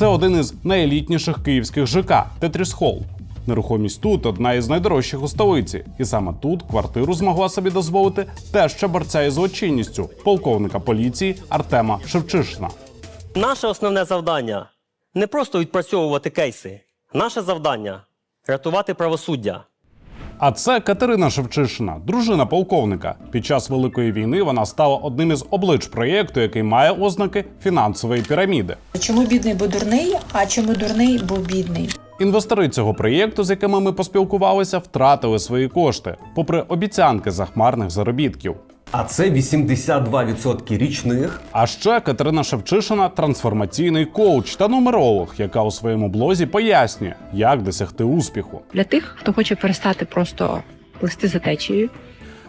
Це один із найелітніших київських ЖК – Тетріс Холл. Нерухомість тут одна із найдорожчих у столиці. І саме тут квартиру змогла собі дозволити теща борця із злочинністю – полковника поліції Артема Шевчишина. Наше основне завдання – не просто відпрацьовувати кейси. Наше завдання – рятувати правосуддя. А це Катерина Шевчишина, дружина полковника. Під час Великої війни вона стала одним із облич проєкту, який має ознаки фінансової піраміди. Чому бідний був дурний, а чому дурний був бідний? Інвестори цього проєкту, з якими ми поспілкувалися, втратили свої кошти, попри обіцянки захмарних заробітків. А це 82% річних. А ще Катерина Шевчишина – трансформаційний коуч та нумеролог, яка у своєму блозі пояснює, як досягти успіху. Для тих, хто хоче перестати просто плисти за течією.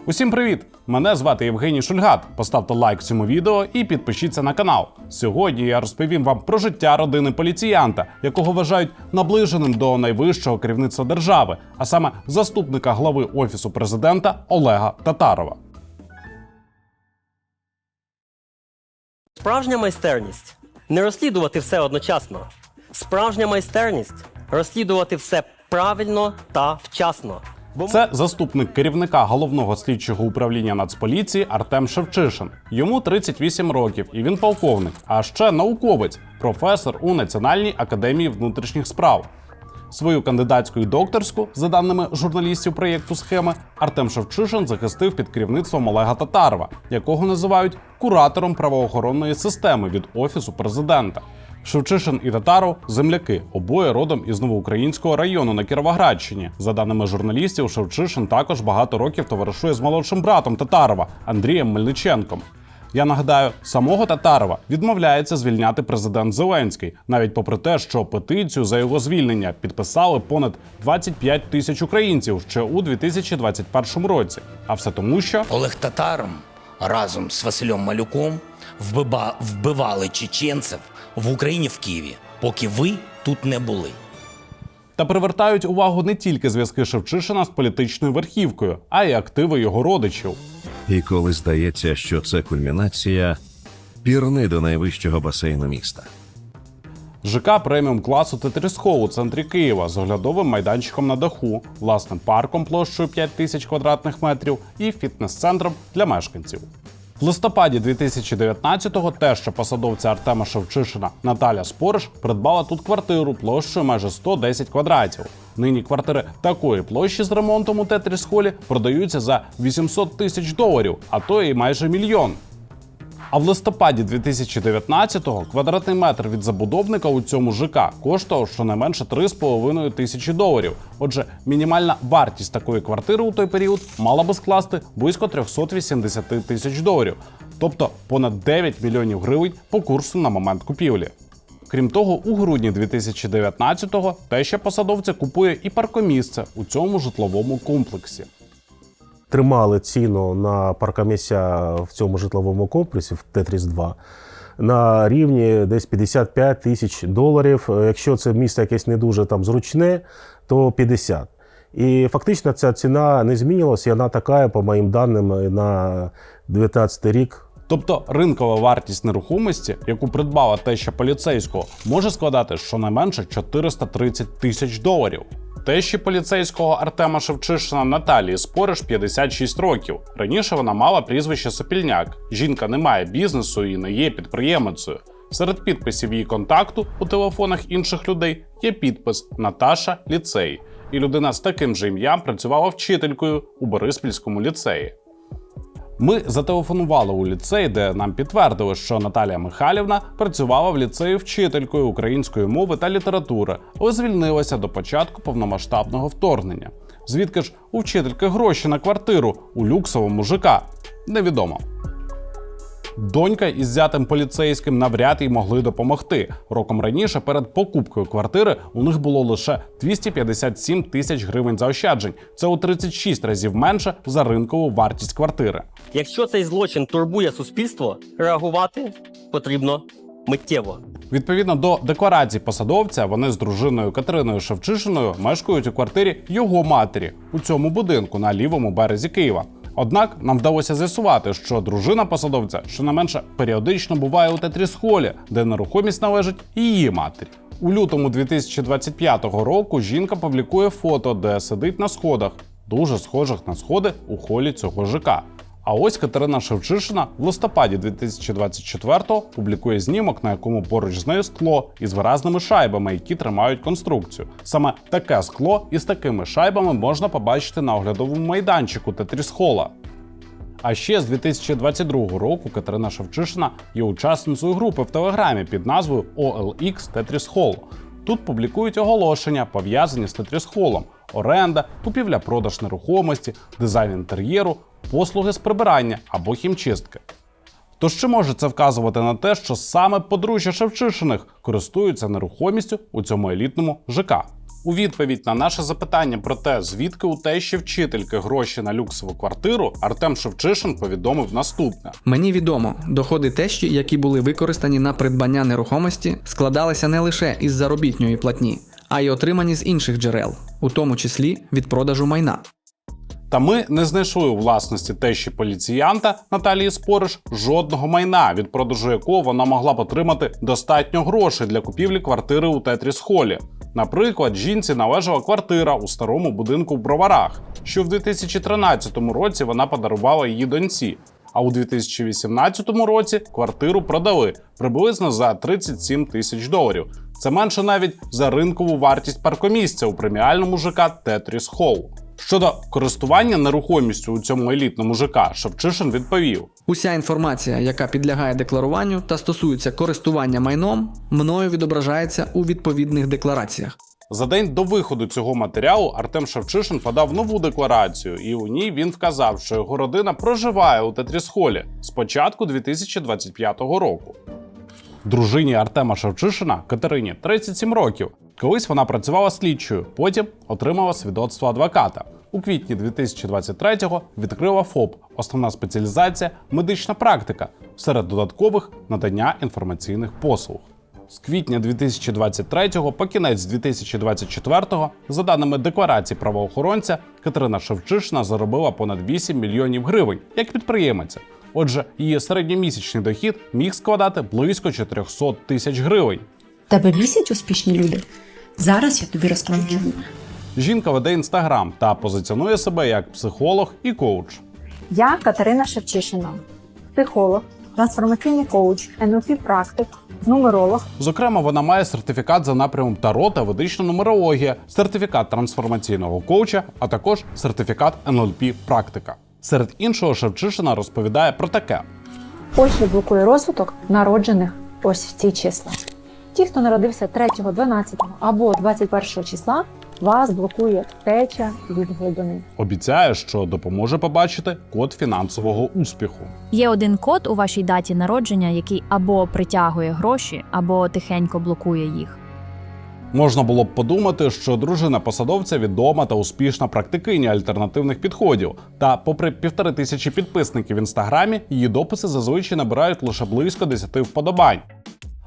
Усім привіт! Мене звати Євгеній Шульгат. Поставте лайк цьому відео і підпишіться на канал. Сьогодні я розповім вам про життя родини поліціянта, якого вважають наближеним до найвищого керівництва держави, а саме заступника глави Офісу президента Олега Татарова. Справжня майстерність – не розслідувати все одночасно. Справжня майстерність – розслідувати все правильно та вчасно. Це заступник керівника Головного слідчого управління Нацполіції Артем Шевчишин. Йому 38 років і він полковник, а ще науковець, професор у Національній академії внутрішніх справ. Свою кандидатську і докторську, за даними журналістів проєкту «Схеми», Артем Шевчишин захистив під керівництвом Олега Татарова, якого називають куратором правоохоронної системи від Офісу президента. Шевчишин і Татаров – земляки, обоє родом із Новоукраїнського району на Кіровоградщині. За даними журналістів, Шевчишин також багато років товаришує з молодшим братом Татарова – Андрієм Мельниченком. Я нагадаю, самого Татарова відмовляється звільняти президент Зеленський, навіть попри те, що петицію за його звільнення підписали понад 25 тисяч українців ще у 2021 році. А все тому, що Олег Татаров разом з Василем Малюком вбивали чеченців в Україні, в Києві, поки ви тут не були. Та привертають увагу не тільки зв'язки Шевчишина з політичною верхівкою, а й активи його родичів. І коли здається, що це кульмінація, пірни до найвищого басейну міста. ЖК преміум-класу Тетріс Холл у центрі Києва з оглядовим майданчиком на даху, власним парком площею 5 тисяч квадратних метрів і фітнес-центром для мешканців. В листопаді 2019-го теща посадовця Артема Шевчишина Наталя Спориш придбала тут квартиру площею майже 110 квадратів. Нині квартири такої площі з ремонтом у Тетріс Холлі продаються за $800 тисяч, а то і майже мільйон. А в листопаді 2019-го квадратний метр від забудовника у цьому ЖК коштував щонайменше $3,5 тисячі. Отже, мінімальна вартість такої квартири у той період мала би скласти близько $380 тисяч, тобто понад 9 мільйонів гривень по курсу на момент купівлі. Крім того, у грудні 2019-го теща посадовця купує і паркомісце у цьому житловому комплексі. Тримали ціну на паркомісця в цьому житловому комплексі, в Тетріс-2, на рівні десь $55 тисяч. Якщо це місце якесь не дуже там зручне, то 50. І фактично ця ціна не змінилася, і вона така, по моїм даним, на 2019 рік. Тобто ринкова вартість нерухомості, яку придбала теща поліцейського, може складати щонайменше $430 тисяч. Тещі поліцейського Артема Шевчишина Наталії Спориш 56 років. Раніше вона мала прізвище Сопільняк. Жінка не має бізнесу і не є підприємицею. Серед підписів її контакту у телефонах інших людей є підпис «Наташа Ліцей». І людина з таким же ім'ям працювала вчителькою у Бориспільському ліцеї. Ми зателефонували у ліцей, де нам підтвердили, що Наталія Михайлівна працювала в ліцеї вчителькою української мови та літератури, але звільнилася до початку повномасштабного вторгнення. Звідки ж у вчительки гроші на квартиру у люксовому ЖК? Невідомо. Донька із зятем поліцейським навряд їй могли допомогти. Роком раніше перед покупкою квартири у них було лише 257 тисяч гривень заощаджень. Це у 36 разів менше за ринкову вартість квартири. Якщо цей злочин турбує суспільство, реагувати потрібно миттєво. Відповідно до декларації посадовця, вони з дружиною Катериною Шевчишиною мешкають у квартирі його матері у цьому будинку на лівому березі Києва. Однак нам вдалося з'ясувати, що дружина посадовця щонайменше періодично буває у Тетріс Холлі, де нерухомість належить її матері. У лютому 2025 року жінка публікує фото, де сидить на сходах, дуже схожих на сходи у холі цього ЖК. А ось Катерина Шевчишина в листопаді 2024-го публікує знімок, на якому поруч з нею скло із виразними шайбами, які тримають конструкцію. Саме таке скло із такими шайбами можна побачити на оглядовому майданчику Тетріс-хола. А ще з 2022 року Катерина Шевчишина є учасницею групи в Телеграмі під назвою OLX Tetris Hall. Тут публікують оголошення, пов'язані з Тетріс-холом: оренда, купівля-продаж нерухомості, дизайн інтер'єру, послуги з прибирання або хімчистки. Тож чи може це вказувати на те, що саме подружжя Шевчишиних користуються нерухомістю у цьому елітному ЖК? У відповідь на наше запитання про те, звідки у тещі вчительки гроші на люксову квартиру, Артем Шевчишин повідомив наступне. Мені відомо, доходи тещі, які були використані на придбання нерухомості, складалися не лише із заробітної платні, а й отримані з інших джерел, у тому числі від продажу майна. Та ми не знайшли у власності тещі поліціянта Наталії Спориш жодного майна, від продажу якого вона могла б отримати достатньо грошей для купівлі квартири у Тетріс-холі. Наприклад, жінці належала квартира у старому будинку в Броварах, що в 2013 році вона подарувала її доньці, а у 2018 році квартиру продали приблизно за $37 тисяч. Це менше навіть за ринкову вартість паркомісця у преміальному ЖК Тетріс-хол. Щодо користування нерухомістю у цьому елітному ЖК, Шевчишин відповів: Уся інформація, яка підлягає декларуванню та стосується користування майном, мною відображається у відповідних деклараціях. За день до виходу цього матеріалу Артем Шевчишин подав нову декларацію, і у ній він вказав, що його родина проживає у Тетріс-холі з початку 2025 року. Дружині Артема Шевчишина, Катерині, 37 років. Колись вона працювала слідчою, потім отримала свідоцтво адвоката. У квітні 2023-го відкрила ФОП, основна спеціалізація – медична практика, серед додаткових – надання інформаційних послуг. З квітня 2023 по кінець 2024, за даними декларації правоохоронця, Катерина Шевчишина заробила понад 8 мільйонів гривень як підприємиця. Отже, її середньомісячний дохід міг складати близько 400 тисяч гривень. Тебе бісять успішні люди? Зараз я тобі розкажу. Жінка веде інстаграм та позиціонує себе як психолог і коуч. Я Катерина Шевчишина, психолог, трансформаційний коуч, НЛП-практик, нумеролог. Зокрема, вона має сертифікат за напрямом Таро та ведична нумерологія, сертифікат трансформаційного коуча, а також сертифікат НЛП-практика. Серед іншого, Шевчишина розповідає про таке. Польща блокує розвиток народжених ось в ці числа. Ті, хто народився 3, 12 або 21 числа, вас блокує втеча від глибини. Обіцяє, що допоможе побачити код фінансового успіху. Є один код у вашій даті народження, який або притягує гроші, або тихенько блокує їх. Можна було б подумати, що дружина посадовця відома та успішна практикиня альтернативних підходів. Та попри 1500 підписників в інстаграмі, її дописи зазвичай набирають лише близько 10 вподобань.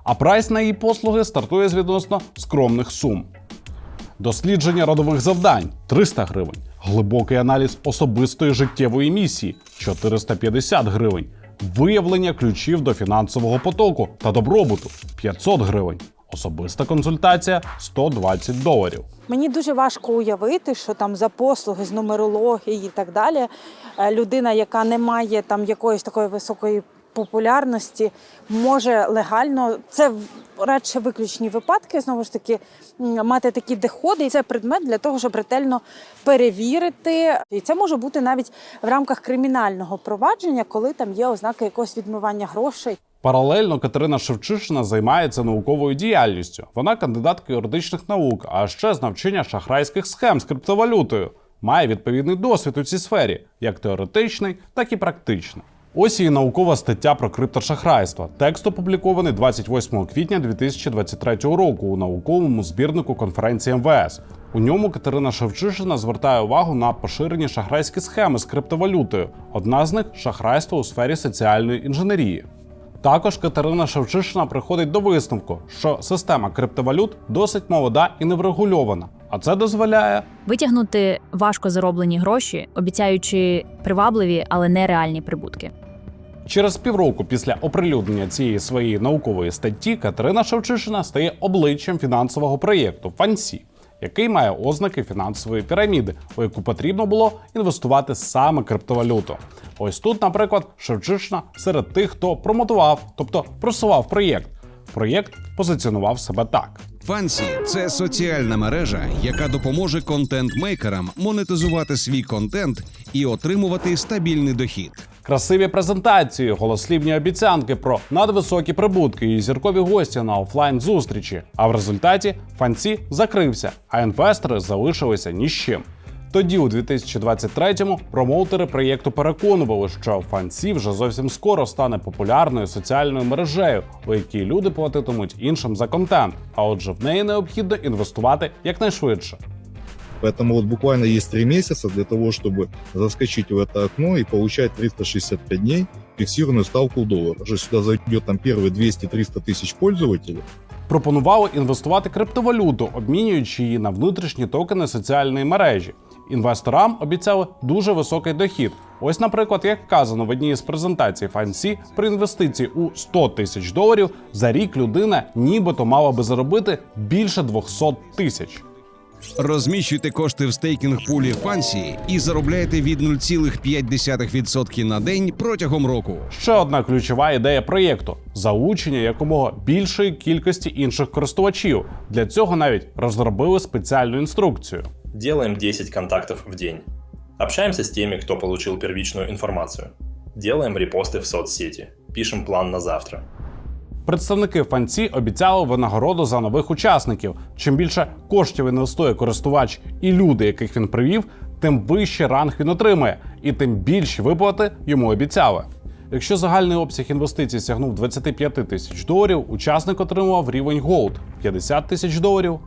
А прайс на її послуги стартує з відносно скромних сум. Дослідження родових завдань – 300 гривень. Глибокий аналіз особистої життєвої місії – 450 гривень. Виявлення ключів до фінансового потоку та добробуту – 500 гривень. Особиста консультація – $120. Мені дуже важко уявити, що там за послуги з нумерології і так далі людина, яка не має там якоїсь такої високої популярності, може легально, це радше виключні випадки, знову ж таки, мати такі доходи. І це предмет для того, щоб ретельно перевірити. І це може бути навіть в рамках кримінального провадження, коли там є ознаки якогось відмивання грошей. Паралельно Катерина Шевчишина займається науковою діяльністю. Вона кандидатка юридичних наук, а ще з навчання шахрайських схем з криптовалютою. Має відповідний досвід у цій сфері, як теоретичний, так і практичний. Ось її наукова стаття про криптошахрайство. Текст опублікований 28 квітня 2023 року у науковому збірнику конференції МВС. У ньому Катерина Шевчишина звертає увагу на поширені шахрайські схеми з криптовалютою. Одна з них – шахрайство у сфері соціальної інженерії. Також Катерина Шевчишина приходить до висновку, що система криптовалют досить молода і неврегульована, а це дозволяє витягнути важко зароблені гроші, обіцяючи привабливі, але нереальні прибутки. Через півроку після оприлюднення цієї своєї наукової статті Катерина Шевчишина стає обличчям фінансового проєкту FANSI, який має ознаки фінансової піраміди, у яку потрібно було інвестувати саме криптовалюту. Ось тут, наприклад, Шевчишина серед тих, хто промотував, тобто просував проєкт. Проєкт позиціонував себе так. FANSI – це соціальна мережа, яка допоможе контент-мейкерам монетизувати свій контент і отримувати стабільний дохід. Красиві презентації, голослівні обіцянки про надвисокі прибутки і зіркові гості на офлайн-зустрічі. А в результаті FANSI закрився, а інвестори залишилися ні з чим. Тоді, у 2023-му, промоутери проєкту переконували, що FANSI вже зовсім скоро стане популярною соціальною мережею, у якій люди платитимуть іншим за контент, а отже в неї необхідно інвестувати якнайшвидше. Поэтому вот буквально есть 3 месяца для того, чтобы заскочить в это окно и получать 365 дней фиксированную ставку в доллар. Уже сюда зайдет там первые 200-300 тысяч пользователей. Пропонували інвестувати криптовалюту, обмінюючи її на внутрішні токени соціальної мережі. Інвесторам обіцяли дуже високий дохід. Ось, наприклад, як вказано в одній із презентацій FANSI, при інвестиції у $100 тисяч за рік людина нібито мала би заробити більше 200 тисяч. Розміщуйте кошти в стейкінг-пулі FANSI і заробляйте від 0,5% на день протягом року. Ще одна ключова ідея проєкту – залучення якомога більшої кількості інших користувачів. Для цього навіть розробили спеціальну інструкцію. Делаем 10 контактов в день. Общаемся с теми, кто получил первичную информацию. Делаем репосты в соцсети. Пишем план на завтра. Представники FANSI обіцяли винагороду за нових учасників. Чим більше коштів інвестує користувач і люди, яких він привів, тим вищий ранг він отримає, і тим більші виплати йому обіцяли. Якщо загальний обсяг інвестицій сягнув $25 тисяч, учасник отримував рівень Gold – $50 тисяч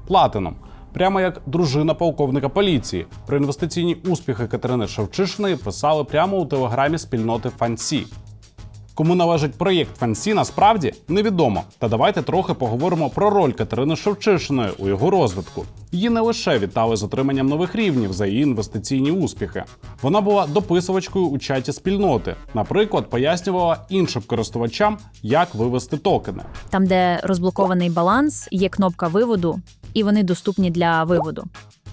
Platinum. Прямо як дружина полковника поліції. Про інвестиційні успіхи Катерини Шевчишиної писали прямо у телеграмі спільноти FANSI. Кому належить проєкт FANSI, насправді невідомо. Та давайте трохи поговоримо про роль Катерини Шевчишиної у його розвитку. Її не лише вітали з отриманням нових рівнів за її інвестиційні успіхи. Вона була дописувачкою у чаті спільноти. Наприклад, пояснювала іншим користувачам, як вивести токени. Там, де розблокований баланс, є кнопка виводу, і вони доступні для виводу.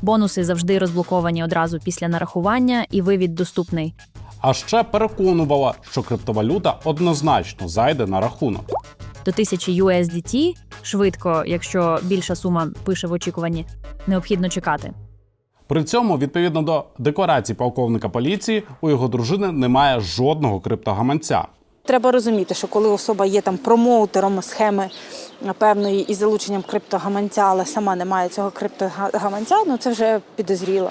Бонуси завжди розблоковані одразу після нарахування, і вивід доступний. А ще переконувала, що криптовалюта однозначно зайде на рахунок. До 1000 USDT швидко, якщо більша сума пише в очікуванні, необхідно чекати. При цьому, відповідно до декларацій полковника поліції, у його дружини немає жодного криптогаманця. Треба розуміти, що коли особа є там промоутером схеми певної із залученням криптогаманця, але сама не має цього криптогаманця, ну це вже підозріла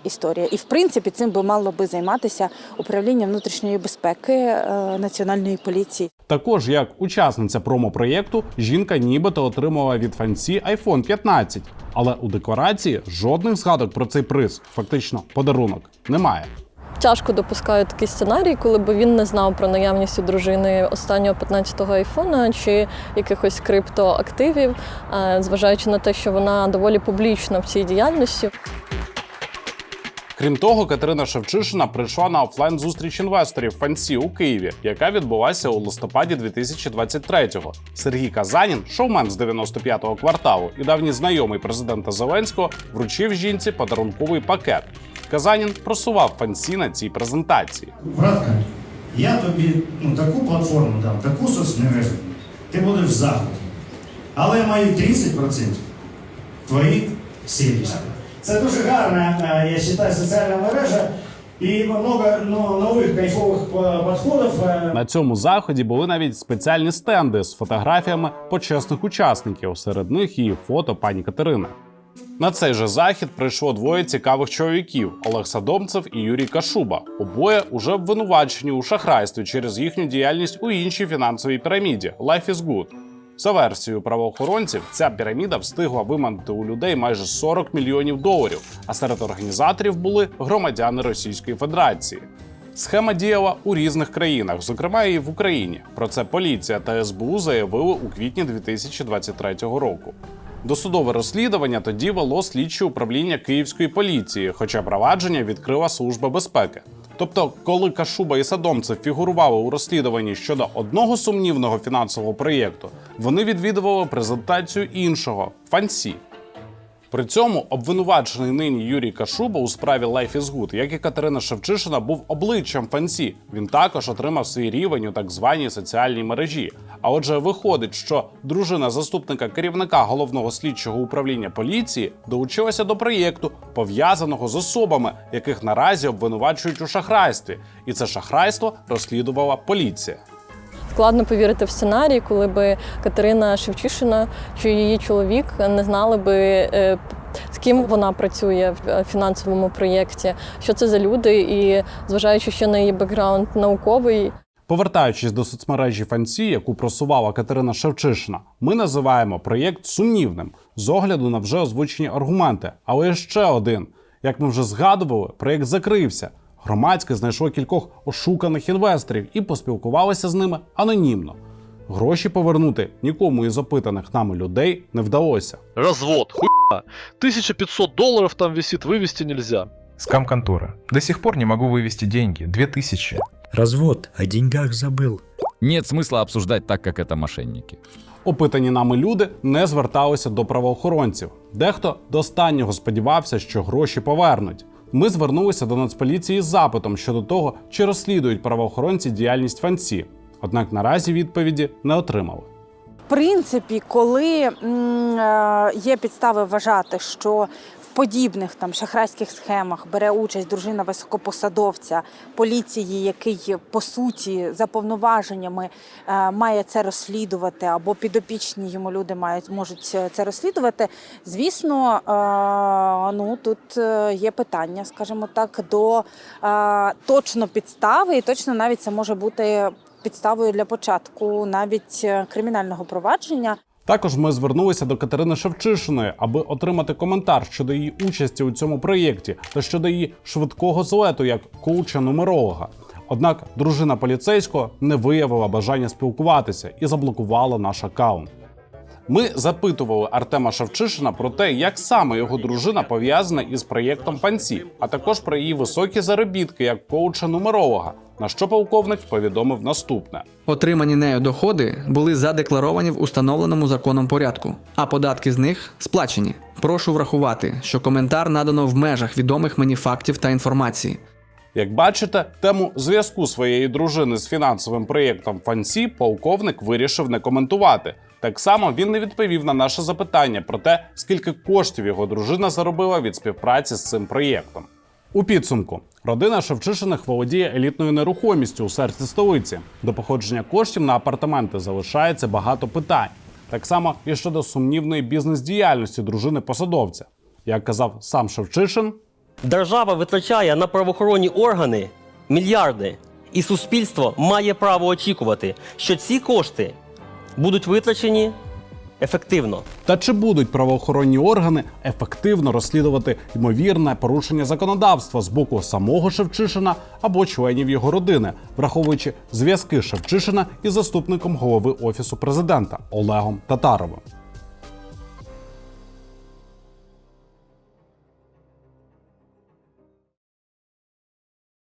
історія. І в принципі цим би мало би займатися управління внутрішньої безпеки Національної поліції. Також, як учасниця промо-проєкту, жінка нібито отримала від FANSI iPhone 15, але у декларації жодних згадок про цей приз, фактично подарунок, немає. Тяжко допускаю такий сценарій, коли б він не знав про наявність у дружини останнього 15-го айфона чи якихось криптоактивів, зважаючи на те, що вона доволі публічна в цій діяльності. Крім того, Катерина Шевчишина прийшла на офлайн-зустріч інвесторів FANSI у Києві, яка відбулася у листопаді 2023-го. Сергій Казанін, шоумен з 95-го кварталу і давній знайомий президента Зеленського, вручив жінці подарунковий пакет. Казанін просував FANSI на цій презентації. Братка, я тобі таку платформу дам, таку соцмережу, ти будеш в захваті. Але я маю 30%, твої 70%. Це дуже гарна, я вважаю, соціальна мережа і багато нових кайфових підходів. На цьому заході були навіть спеціальні стенди з фотографіями почесних учасників, серед них і фото пані Катерини. На цей же захід прийшло двоє цікавих чоловіків – Олег Садомцев і Юрій Кашуба. Обоє уже обвинувачені у шахрайстві через їхню діяльність у іншій фінансовій піраміді – Life is Good. За версією правоохоронців, ця піраміда встигла виманити у людей майже $40 мільйонів, а серед організаторів були громадяни Російської Федерації. Схема діяла у різних країнах, зокрема і в Україні. Про це поліція та СБУ заявили у квітні 2023 року. Досудове розслідування тоді вело слідче управління Київської поліції, хоча провадження відкрила Служба безпеки. Тобто, коли Кашуба і Садомцев фігурували у розслідуванні щодо одного сумнівного фінансового проєкту, вони відвідували презентацію іншого – Фансі. При цьому обвинувачений нині Юрій Кашуба у справі Life is Good, як і Катерина Шевчишина, був обличчям Фансі. Він також отримав свій рівень у так званій соціальній мережі. А отже, виходить, що дружина заступника керівника головного слідчого управління поліції долучилася до проєкту, пов'язаного з особами, яких наразі обвинувачують у шахрайстві. І це шахрайство розслідувала поліція. Складно повірити в сценарій, коли би Катерина Шевчишина чи її чоловік не знали би, з ким вона працює в фінансовому проєкті, що це за люди, і зважаючи ще на її бекграунд науковий. Повертаючись до соцмережі Фансі, яку просувала Катерина Шевчишина, ми називаємо проєкт сумнівним з огляду на вже озвучені аргументи. Але є ще один. Як ми вже згадували, проєкт закрився. Громадське знайшло кількох ошуканих інвесторів і поспілкувалося з ними анонімно. Гроші повернути нікому із опитаних нами людей не вдалося. Развод, хуйня. $1500 там висит, вывести нельзя. Скам-контора. До сих пор не могу вывести деньги. 2000. Развод, о деньгах забыл. Нет смысла обсуждать так, как это мошенники. Опитані нами люди не зверталися до правоохоронців. Дехто до останнього сподівався, що гроші повернуть. Ми звернулися до Нацполіції з запитом щодо того, чи розслідують правоохоронці діяльність Фансі. Однак наразі відповіді не отримали. В принципі, коли є підстави вважати, що в подібних там шахрайських схемах бере участь дружина високопосадовця поліції, який по суті за повноваженнями має це розслідувати, або підопічні йому люди можуть це розслідувати, звісно, тут є питання, скажімо так, до точно підстави, і точно навіть це може бути підставою для початку навіть кримінального провадження. Також ми звернулися до Катерини Шевчишиної, аби отримати коментар щодо її участі у цьому проєкті та щодо її швидкого злету як коуча-нумеролога. Однак дружина поліцейського не виявила бажання спілкуватися і заблокувала наш аккаунт. Ми запитували Артема Шевчишина про те, як саме його дружина пов'язана із проєктом Фансі, а також про її високі заробітки як коуча-нумеролога, на що полковник повідомив наступне. Отримані нею доходи були задекларовані в установленому законом порядку, а податки з них сплачені. Прошу врахувати, що коментар надано в межах відомих мені фактів та інформації. Як бачите, тему зв'язку своєї дружини з фінансовим проєктом Фансі полковник вирішив не коментувати. Так само він не відповів на наше запитання про те, скільки коштів його дружина заробила від співпраці з цим проєктом. У підсумку, родина Шевчишиних володіє елітною нерухомістю у серці столиці. До походження коштів на апартаменти залишається багато питань. Так само і щодо сумнівної бізнес-діяльності дружини посадовця. Як казав сам Шевчишин, держава витрачає на правоохоронні органи мільярди, і суспільство має право очікувати, що ці кошти будуть витрачені ефективно. Та чи будуть правоохоронні органи ефективно розслідувати ймовірне порушення законодавства з боку самого Шевчишина або членів його родини, враховуючи зв'язки Шевчишина із заступником голови Офісу президента Олегом Татаровим?